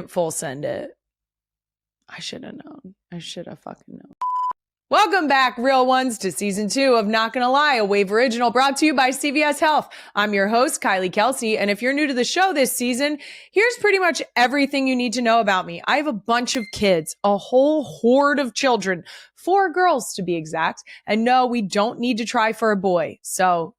Full send it. I should have known. I should have fucking known. Welcome back, real ones, to season 2 of Not Gonna Lie, a Wave original brought to you by CVS Health. I'm your host, Kylie Kelce, and if you're new to the show this season, here's pretty much everything you need to know about me. I have a bunch of kids, a whole horde of children, 4 girls to be exact, and no, we don't need to try for a boy, so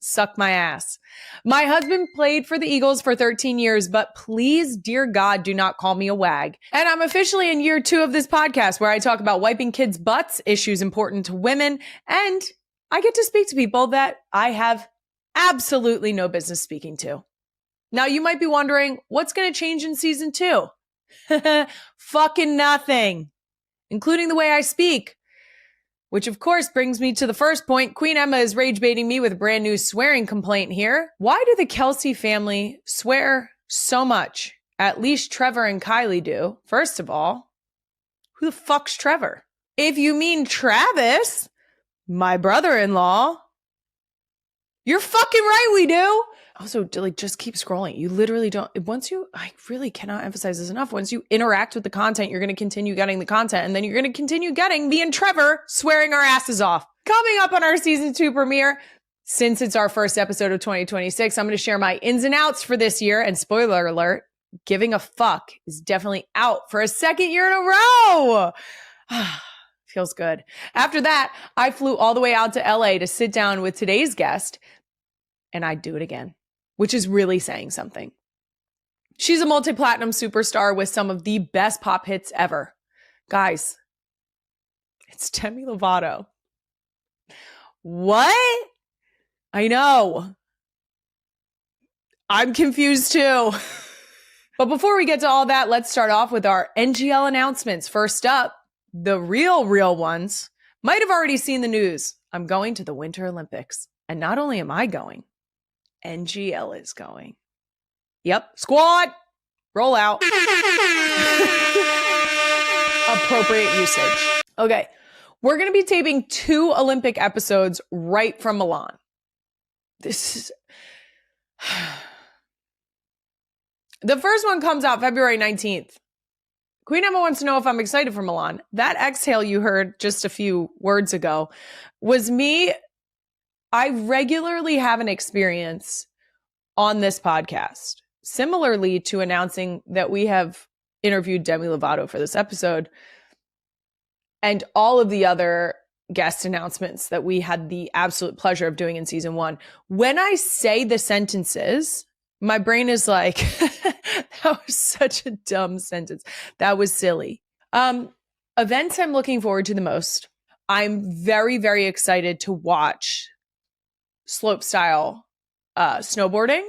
suck my ass. My husband played for the Eagles for 13 years, but please, dear God, do not call me a wag. And I'm officially in year 2 of this podcast where I talk about wiping kids' butts, issues important to women, and I get to speak to people that I have absolutely no business speaking to. Now, you might be wondering, what's going to change in season 2? Fucking nothing, including the way I speak. Which, of course, brings me to the first point. Queen Emma is rage baiting me with a brand new swearing complaint here. Why do the Kelce family swear so much? At least Trevor and Kylie do. First of all, who the fuck's Trevor? If you mean Travis, my brother-in-law, you're fucking right, we do. Also, just keep scrolling. You literally don't. I really cannot emphasize this enough. Once you interact with the content, you're going to continue getting the content. And then you're going to continue getting me and Trevor swearing our asses off. Coming up on our season 2 premiere, since it's our first episode of 2026, I'm going to share my ins and outs for this year. And spoiler alert, giving a fuck is definitely out for a second year in a row. Feels good. After that, I flew all the way out to LA to sit down with today's guest. And I'd do it again, which is really saying something. She's a multi-platinum superstar with some of the best pop hits ever. Guys, it's Demi Lovato. What? I know. I'm confused too. But before we get to all that, let's start off with our NGL announcements. First up, the real ones might have already seen the news. I'm going to the Winter Olympics. And not only am I going, NGL is going. Yep. Squad, roll out. Appropriate usage. Okay. We're going to be taping 2 Olympic episodes right from Milan. This is... The first one comes out February 19th. Queen Emma wants to know if I'm excited for Milan. That exhale you heard just a few words ago was me. I regularly have an experience on this podcast, similarly to announcing that we have interviewed Demi Lovato for this episode and all of the other guest announcements that we had the absolute pleasure of doing in season 1. When I say the sentences, my brain is like, that was such a dumb sentence. That was silly. Events I'm looking forward to the most. I'm very, very excited to watch slope style snowboarding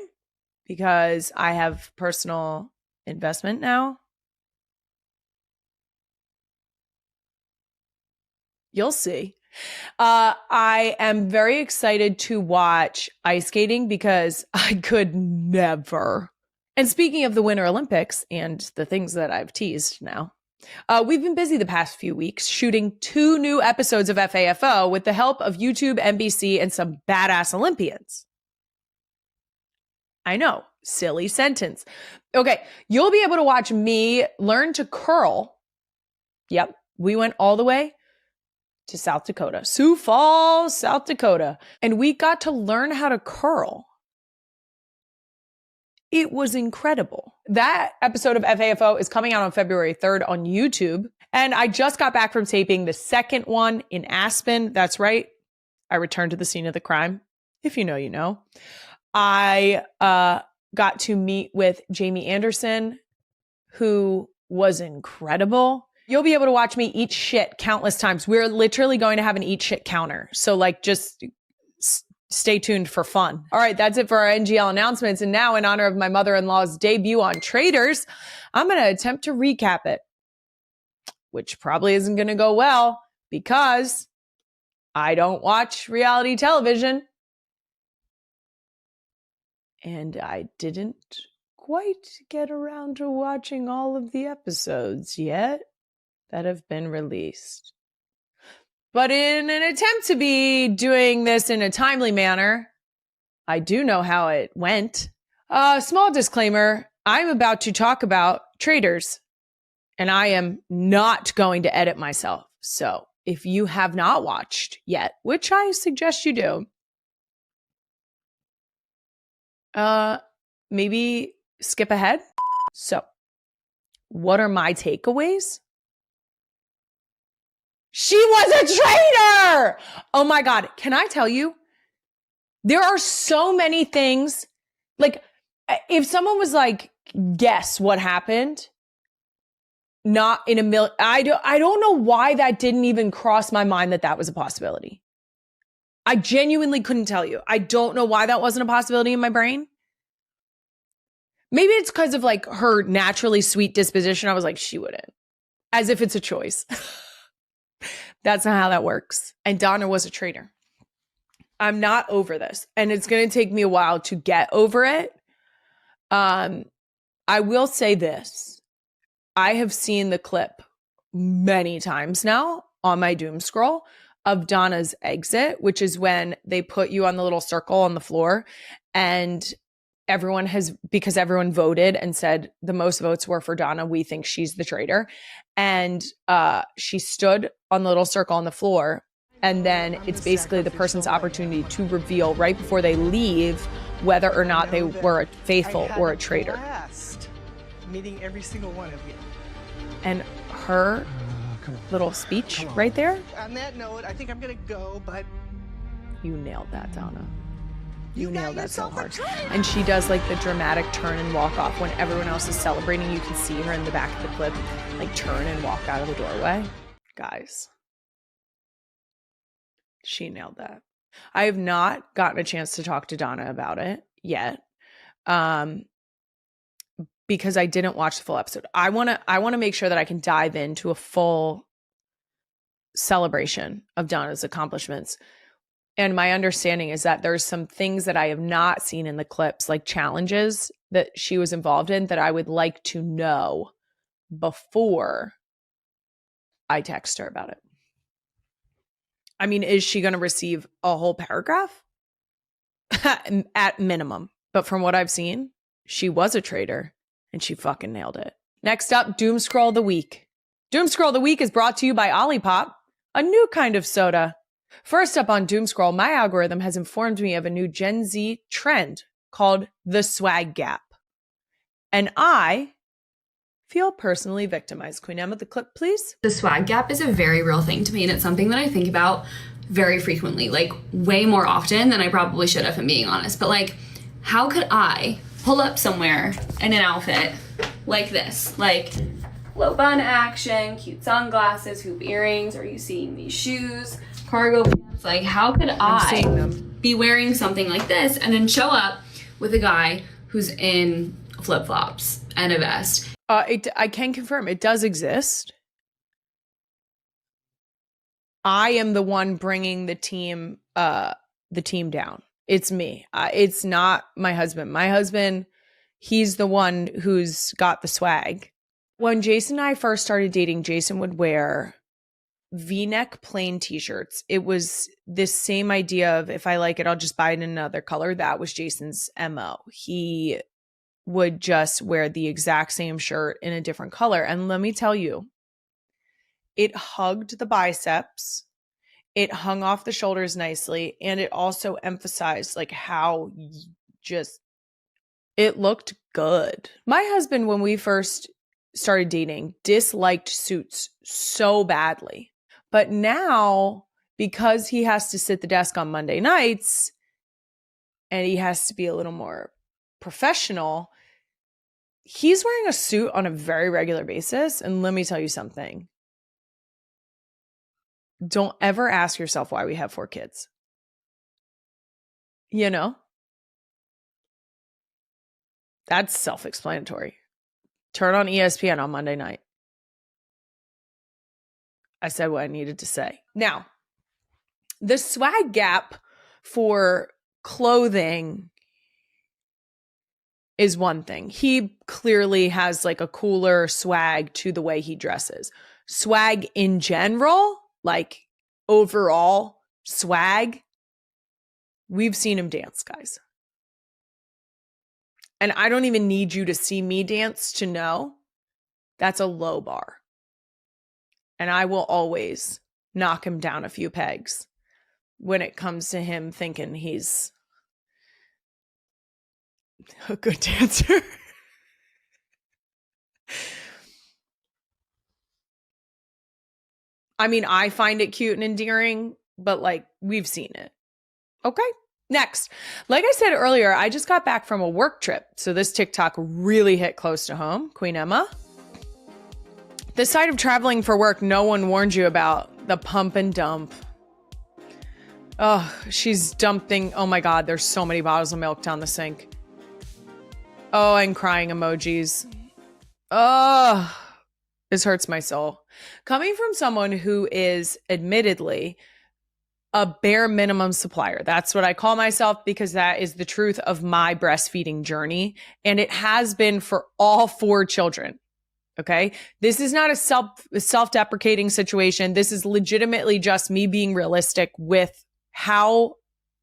because I have personal investment now. You'll see. I am very excited to watch ice skating because I could never. And speaking of the Winter Olympics and the things that I've teased now, we've been busy the past few weeks shooting 2 new episodes of FAFO with the help of YouTube, NBC, and some badass Olympians. I know, silly sentence. Okay, you'll be able to watch me learn to curl. Yep, we went all the way to South Dakota, Sioux Falls, South Dakota, and we got to learn how to curl. It was incredible. That episode of FAFO is coming out on February 3rd on YouTube. And I just got back from taping the second one in Aspen. That's right. I returned to the scene of the crime. If you know, you know. I got to meet with Jamie Anderson, who was incredible. You'll be able to watch me eat shit countless times. We're literally going to have an eat shit counter. So just stay tuned for fun. All right, that's it for our NGL announcements. And now, in honor of my mother-in-law's debut on Traitors, I'm going to attempt to recap it, which probably isn't going to go well because I don't watch reality television. And I didn't quite get around to watching all of the episodes yet that have been released. But in an attempt to be doing this in a timely manner, I do know how it went. Small disclaimer, I'm about to talk about traders, and I am not going to edit myself. So if you have not watched yet, which I suggest you do, maybe skip ahead. So what are my takeaways? She was a traitor. Oh my God. Can I tell you? There are so many things. Like, if someone was like, guess what happened? Not in a million. I don't know why that didn't even cross my mind that was a possibility. I genuinely couldn't tell you. I don't know why that wasn't a possibility in my brain. Maybe it's because of like her naturally sweet disposition. I was like, she wouldn't. As if it's a choice. That's not how that works. And Donna was a traitor. I'm not over this. And it's going to take me a while to get over it. I will say this. I have seen the clip many times now on my doom scroll of Donna's exit, which is when they put you on the little circle on the floor and because everyone voted and said the most votes were for Donna, we think she's the traitor. And she stood on the little circle on the floor. And then it's basically the person's opportunity to reveal right before they leave whether or not they were a faithful or a traitor. Meeting every single one of you. And her little speech right there. On that note, I think I'm gonna go, but you nailed that, Donna. You nailed that so hard. And she does like the dramatic turn and walk off when everyone else is celebrating. You can see her in the back of the clip, like turn and walk out of the doorway. Guys, she nailed that. I have not gotten a chance to talk to Donna about it yet. Because I didn't watch the full episode. I want to make sure that I can dive into a full celebration of Donna's accomplishments. And my understanding is that there's some things that I have not seen in the clips, like challenges that she was involved in, that I would like to know before I text her about it. I mean, is she going to receive a whole paragraph? At minimum. But from what I've seen, she was a traitor and she fucking nailed it. Next up, Doom Scroll of the Week. Doom Scroll of the Week is brought to you by Olipop, a new kind of soda. First up on Doom Scroll, my algorithm has informed me of a new Gen Z trend called the swag gap. And I feel personally victimized. Queen Emma, the clip, please. The swag gap is a very real thing to me, and it's something that I think about very frequently, like way more often than I probably should, if I'm being honest. But like, how could I pull up somewhere in an outfit like this? Like low bun action, cute sunglasses, hoop earrings. Are you seeing these shoes? Cargo pants. Like, how could I be wearing something like this and then show up with a guy who's in flip-flops and a vest? I can confirm it does exist. I am the one bringing the team down. It's me. It's not my husband. My husband, he's the one who's got the swag. When Jason and I first started dating, Jason would wear V-neck plain t-shirts. It was this same idea of, if I like it, I'll just buy it in another color. That was Jason's MO. He would just wear the exact same shirt in a different color. And let me tell you, it hugged the biceps. It hung off the shoulders nicely. And it also emphasized like how just, it looked good. My husband, when we first started dating, disliked suits so badly. But now, because he has to sit the desk on Monday nights and he has to be a little more professional, he's wearing a suit on a very regular basis. And let me tell you something. Don't ever ask yourself why we have 4 kids. You know? That's self-explanatory. Turn on ESPN on Monday night. I said what I needed to say. Now, the swag gap for clothing is one thing. He clearly has like a cooler swag to the way he dresses. Swag in general, like overall swag, we've seen him dance, guys. And I don't even need you to see me dance to know that's a low bar. And I will always knock him down a few pegs when it comes to him thinking he's a good dancer. I mean, I find it cute and endearing, but like we've seen it. Okay. Next, like I said earlier, I just got back from a work trip. So this TikTok really hit close to home. Queen Emma. The side of traveling for work no one warned you about, the pump and dump. Oh, she's dumping. Oh my God, there's so many bottles of milk down the sink. Oh, and crying emojis. Oh, this hurts my soul. Coming from someone who is admittedly a bare minimum supplier. That's what I call myself because that is the truth of my breastfeeding journey. And it has been for all 4 children. Okay. This is not a self-deprecating situation. This is legitimately just me being realistic with how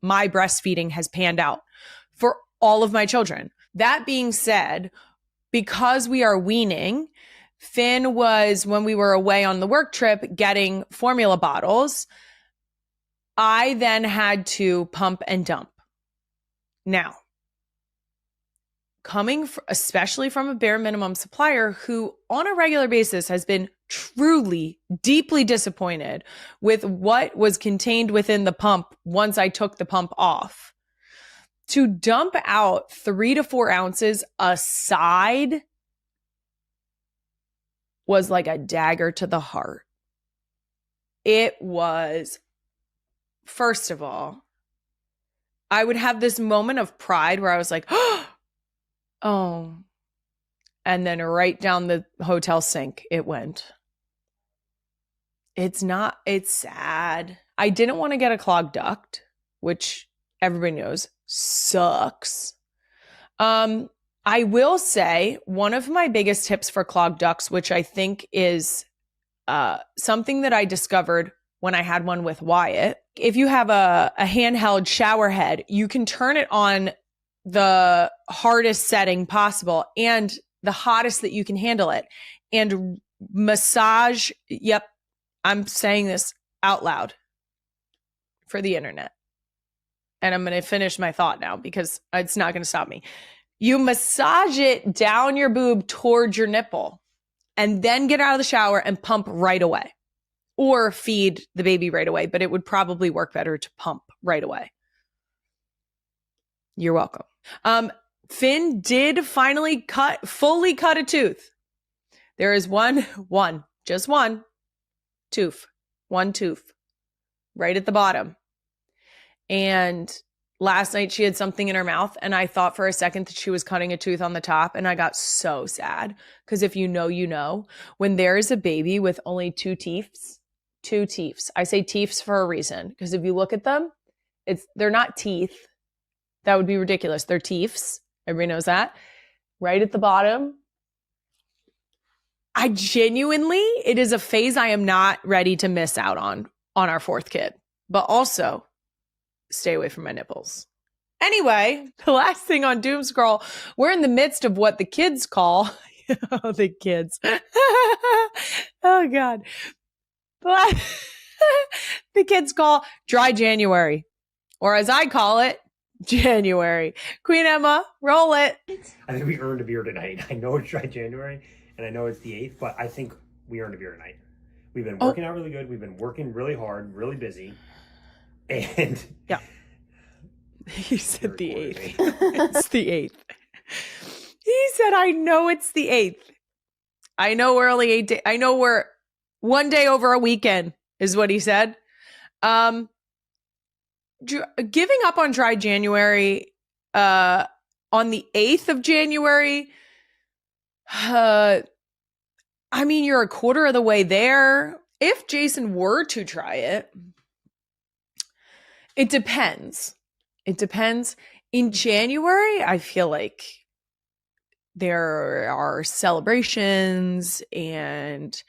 my breastfeeding has panned out for all of my children. That being said, because we are weaning, Finn was, when we were away on the work trip, getting formula bottles. I then had to pump and dump. Now, coming especially from a bare minimum supplier who on a regular basis has been truly deeply disappointed with what was contained within the pump once I took the pump off, to dump out 3 to 4 ounces aside was like a dagger to the heart. It was, first of all, I would have this moment of pride where I was like, oh, and then right down the hotel sink it went. It's sad. I didn't want to get a clogged duct, which everybody knows sucks. I will say one of my biggest tips for clogged ducts, which I think is something that I discovered when I had one with Wyatt. If you have a handheld shower head, you can turn it on the hardest setting possible and the hottest that you can handle it and massage. Yep. I'm saying this out loud for the internet. And I'm going to finish my thought now because it's not going to stop me. You massage it down your boob towards your nipple and then get out of the shower and pump right away or feed the baby right away. But it would probably work better to pump right away. You're welcome. Finn did finally fully cut a tooth. There is just one tooth right at the bottom. And last night she had something in her mouth and I thought for a second that she was cutting a tooth on the top and I got so sad because if you know, when there is a baby with only 2 teeths, I say teeths for a reason because if you look at them, they're not teeth. That would be ridiculous. They're teeths. Everybody knows that. Right at the bottom. I genuinely, it is a phase I am not ready to miss out on our 4th kid, but also stay away from my nipples. Anyway, the last thing on Doom Scroll, we're in the midst of what the kids call, oh, the kids. Oh God. The kids call dry January, or as I call it, January. Queen Emma, roll it. I think we earned a beer tonight. I know it's dry January, and I know it's the 8th, but I think we earned a beer tonight. We've been working out really good. We've been working really hard, really busy. And yeah, he said the 8th. It's the 8th. He said, I know it's the 8th. I know we're only 8 days. I know we're 1 day over a weekend is what he said. Giving up on dry January on the 8th of January. I mean, you're a quarter of the way there. If Jason were to try it, it depends. In January, I feel like there are celebrations and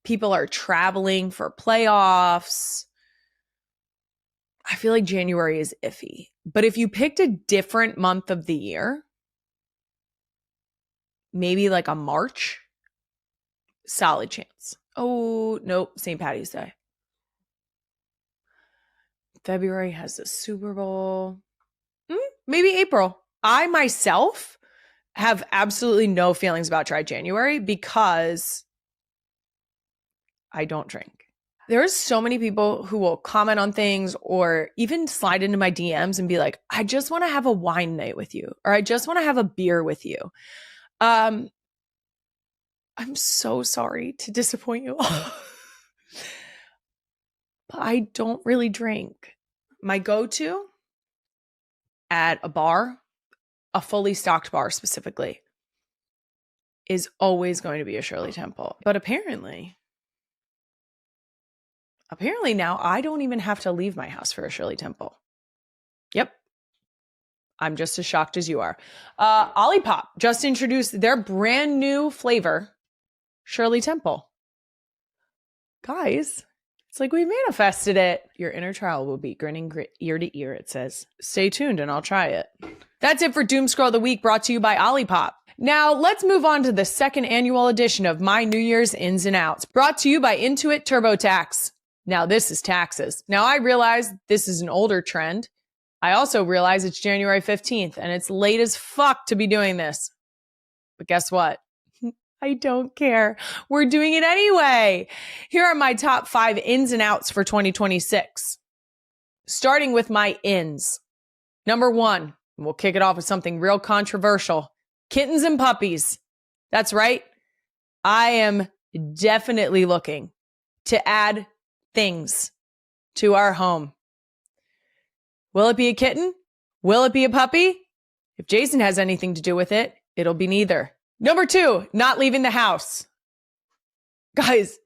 people are traveling for playoffs. I feel like January is iffy. But if you picked a different month of the year, maybe like a March. Solid chance. Oh, nope. St. Patty's Day. February has the Super Bowl. Maybe April. I myself have absolutely no feelings about dry January because I don't drink. There's so many people who will comment on things or even slide into my DMs and be like, I just want to have a wine night with you, or I just want to have a beer with you. I'm so sorry to disappoint you all. But I don't really drink. My go-to at a bar, a fully stocked bar specifically, is always going to be a Shirley Temple. But apparently now I don't even have to leave my house for a Shirley Temple. Yep. I'm just as shocked as you are. Olipop just introduced their brand new flavor, Shirley Temple. Guys, it's like we manifested it. Your inner child will be grinning ear to ear, it says. Stay tuned and I'll try it. That's it for Doom Scroll of the Week, brought to you by Olipop. Now, let's move on to the second annual edition of My New Year's Ins and Outs, brought to you by Intuit TurboTax. Now, this is taxes. Now, I realize this is an older trend. I also realize it's January 15th, and it's late as fuck to be doing this. But guess what? I don't care. We're doing it anyway. Here are my top 5 ins and outs for 2026. Starting with my ins. Number 1, we'll kick it off with something real controversial. Kittens and puppies. That's right. I am definitely looking to add things to our home. Will it be a kitten? Will it be a puppy? If Jason has anything to do with it, it'll be neither. Number 2, not leaving the house. Guys,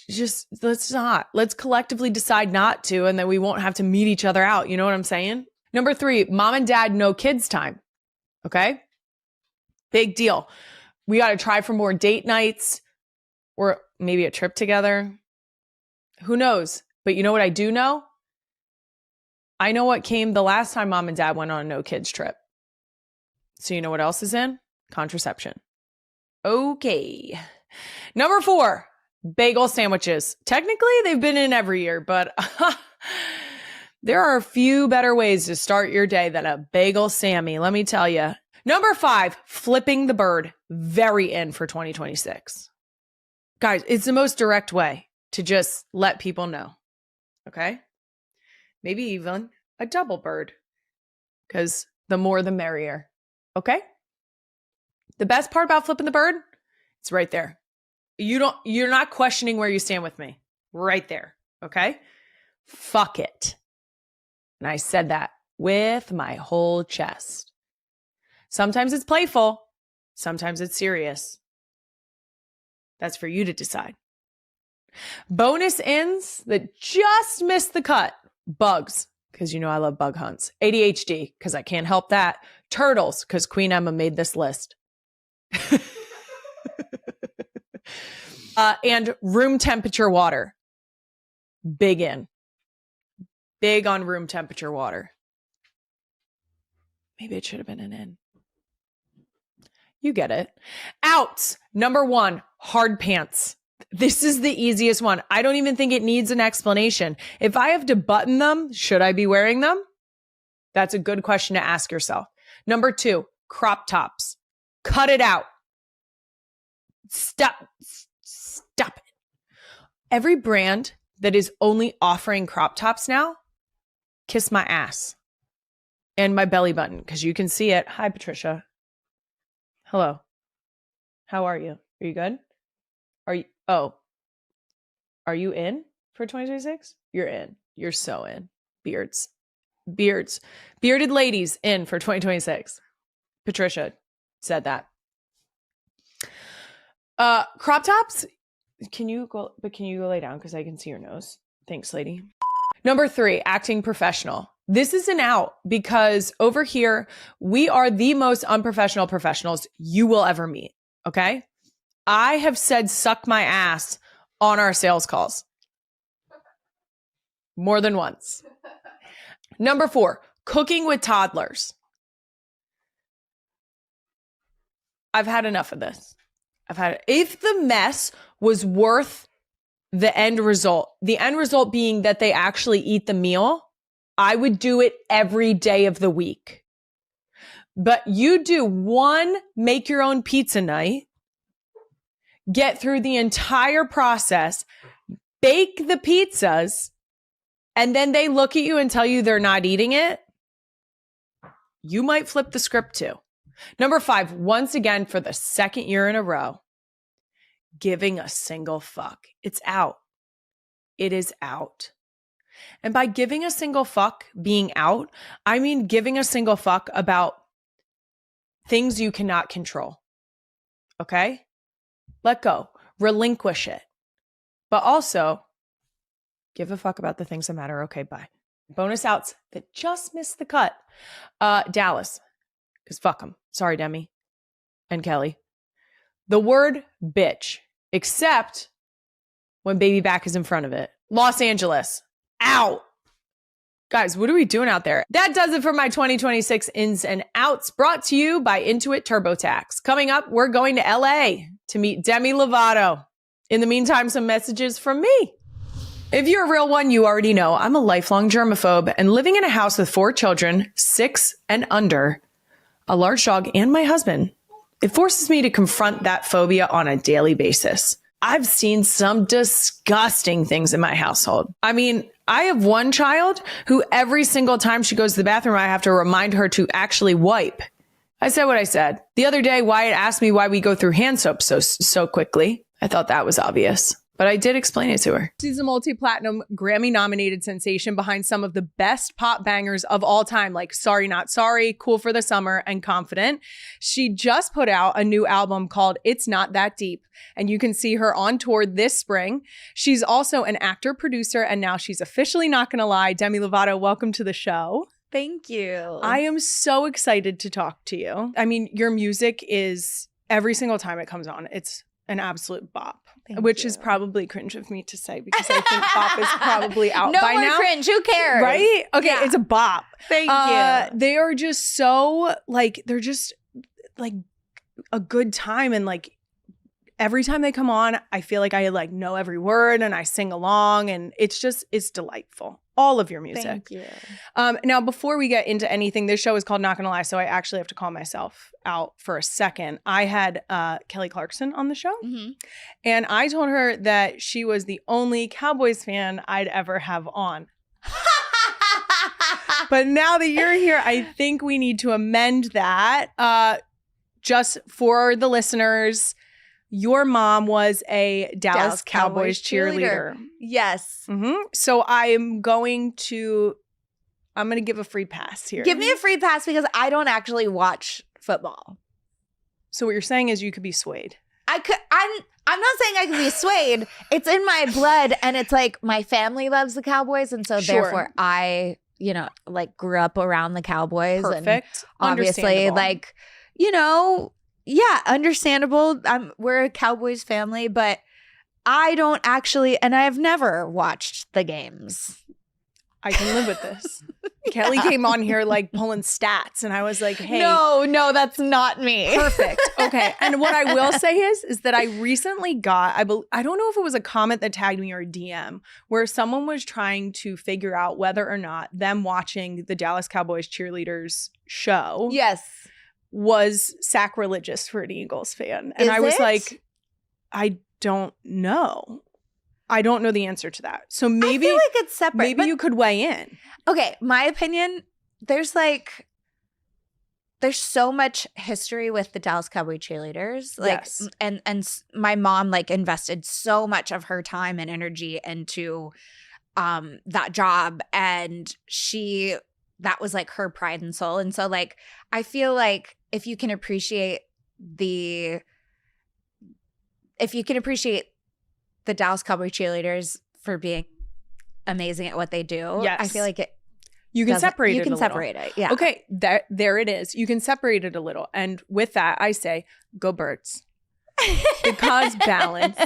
just let's not. Let's collectively decide not to, and then we won't have to meet each other out. You know what I'm saying? Number 3, mom and dad, no kids time. Okay? Big deal. We got to try for more date nights or maybe a trip together. Who knows? But you know what I do know? I know what came the last time mom and dad went on a no kids trip. So you know what else is in? Contraception. Okay. Number 4, bagel sandwiches. Technically, they've been in every year, but there are a few better ways to start your day than a bagel Sammy, let me tell you. Number 5, flipping the bird. Very in for 2026. Guys, it's the most direct way to just let people know. Okay? Maybe even a double bird, because the more the merrier. Okay? The best part about flipping the bird, it's right there. You're not questioning where you stand with me. Right there. Okay? Fuck it. And I said that with my whole chest. Sometimes it's playful. Sometimes it's serious. That's for you to decide. Bonus ins that just missed the cut. Bugs, because you know I love bug hunts. ADHD, because I can't help that. Turtles, because Queen Emma made this list. And room temperature water. Big in. Big on room temperature water. Maybe it should have been an in. You get it. Outs. Number 1, hard pants. This is the easiest one. I don't even think it needs an explanation. If I have to button them, should I be wearing them? That's a good question to ask yourself. Number 2, crop tops. Cut it out. Stop it. Every brand that is only offering crop tops now, kiss my ass and my belly button, because you can see it. Hi, Patricia. Hello. How are you? Are you good? Are you in for 2026? You're in. You're so in. Beards. Bearded ladies in for 2026. Patricia said that. Crop tops. Can you go lay down? Because I can see your nose. Thanks, lady. Number 3, acting professional. This is an out because over here, we are the most unprofessional professionals you will ever meet. Okay? I have said suck my ass on our sales calls. More than once. Number 4, cooking with toddlers. I've had enough of this. If the mess was worth the end result being that they actually eat the meal, I would do it every day of the week. But you do one make your own pizza night, get through the entire process, bake the pizzas, and then they look at you and tell you they're not eating it. You might flip the script too. Number 5, once again for the second year in a row, giving a single fuck. It's out. It is out. And by giving a single fuck being out, I mean giving a single fuck about things you cannot control. Okay? Let go. Relinquish it. But also, give a fuck about the things that matter. Okay, bye. Bonus outs that just missed the cut. Dallas. Because fuck them. Sorry, Demi and Kelly. The word bitch, except when baby back is in front of it. Los Angeles. Out. Guys, what are we doing out there? That does it for my 2026 ins and outs, brought to you by Intuit TurboTax. Coming up, we're going to LA to meet Demi Lovato. In the meantime, some messages from me. If you're a real one, you already know I'm a lifelong germaphobe, and living in a house with 4 children, 6 and under, a large dog, and my husband, it forces me to confront that phobia on a daily basis. I've seen some disgusting things in my household. I mean, I have one child who every single time she goes to the bathroom, I have to remind her to actually wipe. I said what I said. The other day, Wyatt asked me why we go through hand soap so quickly. I thought that was obvious, but I did explain it to her. She's a multi-platinum Grammy-nominated sensation behind some of the best pop bangers of all time, like Sorry Not Sorry, Cool for the Summer, and Confident. She just put out a new album called It's Not That Deep, and you can see her on tour this spring. She's also an actor, producer, and now she's officially Not Gonna Lie. Demi Lovato, welcome to the show. Thank you. I am so excited to talk to you. I mean, your music is, every single time it comes on, it's an absolute bop. Which is probably cringe of me to say because I think bop is probably out by now. No cringe. Who cares? Right? Okay, yeah. It's a bop. Thank you. They are just so they're just like a good time, and like every time they come on, I feel like I know every word and I sing along, and it's delighthtful. All of your music. Thank you. Now, before we get into anything, this show is called Not Gonna Lie, so I actually have to call myself out for a second. I had Kelly Clarkson on the show, and I told her that she was the only Cowboys fan I'd ever have on. But now that you're here, I think we need to amend that. Just for the listeners, your mom was a Dallas Cowboys cheerleader. Yes. So I'm going to give a free pass here. Give me a free pass because I don't actually watch football. So what you're saying is you could be swayed. I'm not saying I could be swayed. It's in my blood, and it's like my family loves the Cowboys, and so therefore I, grew up around the Cowboys. Perfect. And obviously, yeah, understandable. We're a Cowboys family, but I don't actually, and I've never watched the games. I can live with this. Kelly came on here pulling stats, and I was like, hey. No, that's not me. Perfect. Okay. And what I will say is that I recently got, I don't know if it was a comment that tagged me or a DM, where someone was trying to figure out whether or not them watching the Dallas Cowboys cheerleaders show. Yes. Was sacrilegious for an Eagles fan. And I was like, I don't know. I don't know the answer to that. So maybe I feel like it's separate. Maybe you could weigh in. Okay, my opinion, there's so much history with the Dallas Cowboy cheerleaders. Yes. And my mom invested so much of her time and energy into that job, and that was her pride and soul. And so I feel like if you can appreciate the Dallas Cowboy cheerleaders for being amazing at what they do, yes. I feel like you can separate it. You can separate it. Yeah. Okay, there it is. You can separate it a little. And with that, I say, go Birds. Because balance.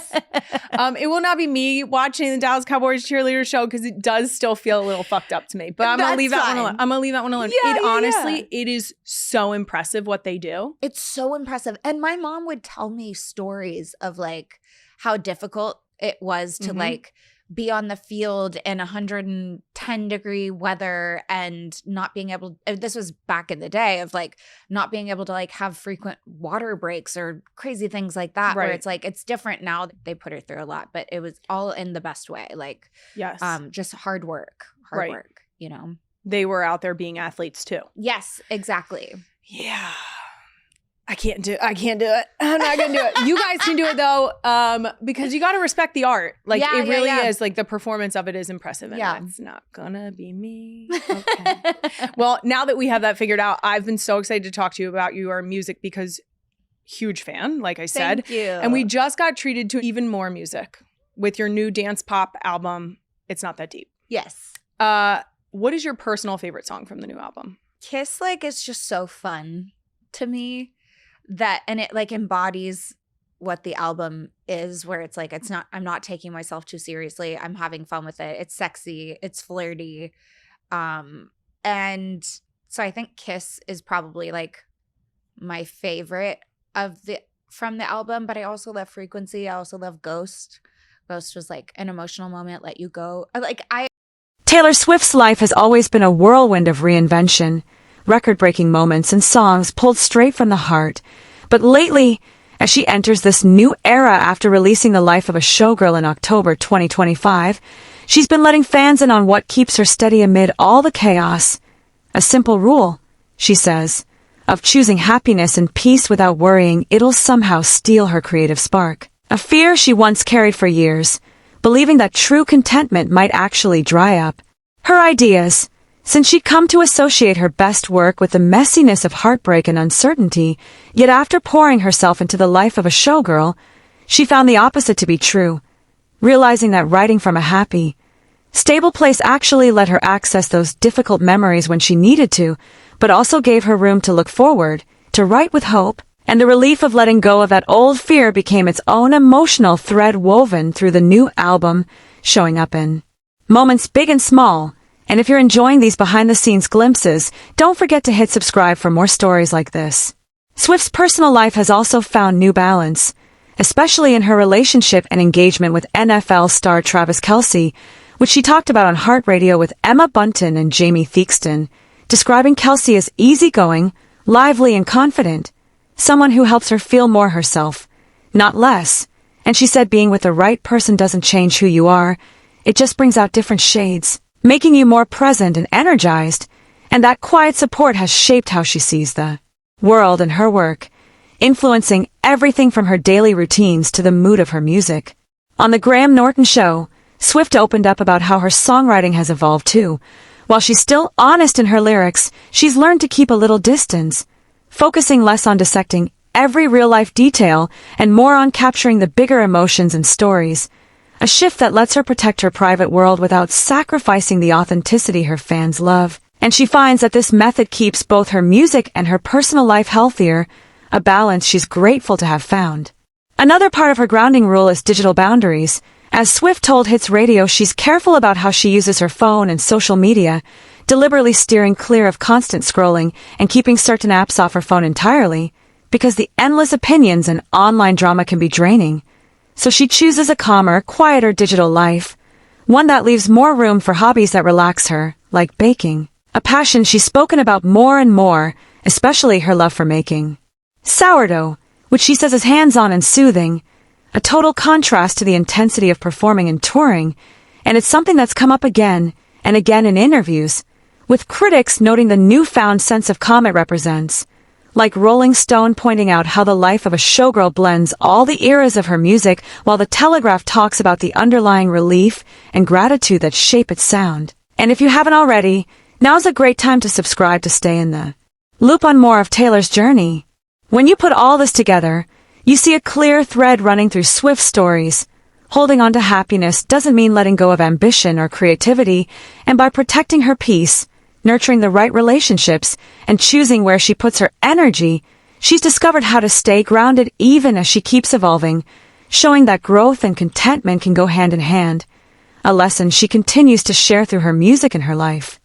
It will not be me watching the Dallas Cowboys cheerleader show because it does still feel a little fucked up to me. But I'm gonna leave that one alone. I'm gonna leave that one alone. Honestly, it is so impressive what they do. It's so impressive. And my mom would tell me stories of like how difficult it was to like be on the field in 110-degree weather and not being able – this was back in the day of like not being able to like have frequent water breaks or crazy things like that where it's like it's different now. They put her through a lot, but it was all in the best way. Like just hard work, you know. They were out there being athletes too. Yes, exactly. Yeah. I can't do it. I'm not going to do it. You guys can do it though, because you got to respect the art. Like it really is. Like the performance of it is impressive. And that's not going to be me. Okay. Well, now that we have that figured out, I've been so excited to talk to you about your music because huge fan, like I said. Thank you. And we just got treated to even more music with your new dance pop album, It's Not That Deep. Yes. What is your personal favorite song from the new album? Kiss like is just so fun to me. That and it like embodies what the album is, where it's like I'm not taking myself too seriously. I'm having fun with it. It's sexy, it's flirty. And so I think Kiss is probably like my favorite from the album, but I also love Frequency. I also love Ghost. Ghost was like an emotional moment, let you go. Taylor Swift's life has always been a whirlwind of reinvention. Record-breaking moments and songs pulled straight from the heart. But lately, as she enters this new era after releasing The Life of a Showgirl in October 2025, she's been letting fans in on what keeps her steady amid all the chaos. A simple rule, she says, of choosing happiness and peace without worrying it'll somehow steal her creative spark. A fear she once carried for years, believing that true contentment might actually dry up. Her ideas, since she'd come to associate her best work with the messiness of heartbreak and uncertainty, yet after pouring herself into the life of a showgirl, she found the opposite to be true, realizing that writing from a happy, stable place actually let her access those difficult memories when she needed to, but also gave her room to look forward, to write with hope, and the relief of letting go of that old fear became its own emotional thread woven through the new album, showing up in moments big and small. And if you're enjoying these behind-the-scenes glimpses, don't forget to hit subscribe for more stories like this. Swift's personal life has also found new balance, especially in her relationship and engagement with NFL star Travis Kelce, which she talked about on Heart Radio with Emma Bunton and Jamie Theakston, describing Kelce as easygoing, lively, and confident, someone who helps her feel more herself, not less. And she said being with the right person doesn't change who you are, it just brings out different shades, making you more present and energized, and that quiet support has shaped how she sees the world and her work, influencing everything from her daily routines to the mood of her music. On The Graham Norton Show, Swift opened up about how her songwriting has evolved too. While she's still honest in her lyrics, she's learned to keep a little distance, focusing less on dissecting every real-life detail and more on capturing the bigger emotions and stories. A shift that lets her protect her private world without sacrificing the authenticity her fans love. And she finds that this method keeps both her music and her personal life healthier, a balance she's grateful to have found. Another part of her grounding rule is digital boundaries. As Swift told Hits Radio, she's careful about how she uses her phone and social media, deliberately steering clear of constant scrolling and keeping certain apps off her phone entirely, because the endless opinions and online drama can be draining. So she chooses a calmer, quieter digital life, one that leaves more room for hobbies that relax her, like baking, a passion she's spoken about more and more, especially her love for making sourdough, which she says is hands-on and soothing, a total contrast to the intensity of performing and touring, and it's something that's come up again and again in interviews, with critics noting the newfound sense of calm it represents, like Rolling Stone pointing out how the life of a showgirl blends all the eras of her music, while The Telegraph talks about the underlying relief and gratitude that shape its sound. And if you haven't already, now's a great time to subscribe to stay in the loop on more of Taylor's journey. When you put all this together, you see a clear thread running through Swift's stories. Holding on to happiness doesn't mean letting go of ambition or creativity, and by protecting her peace, nurturing the right relationships, and choosing where she puts her energy, She's discovered how to stay grounded even as she keeps evolving, showing that growth and contentment can go hand in hand, a lesson she continues to share through her music and her life.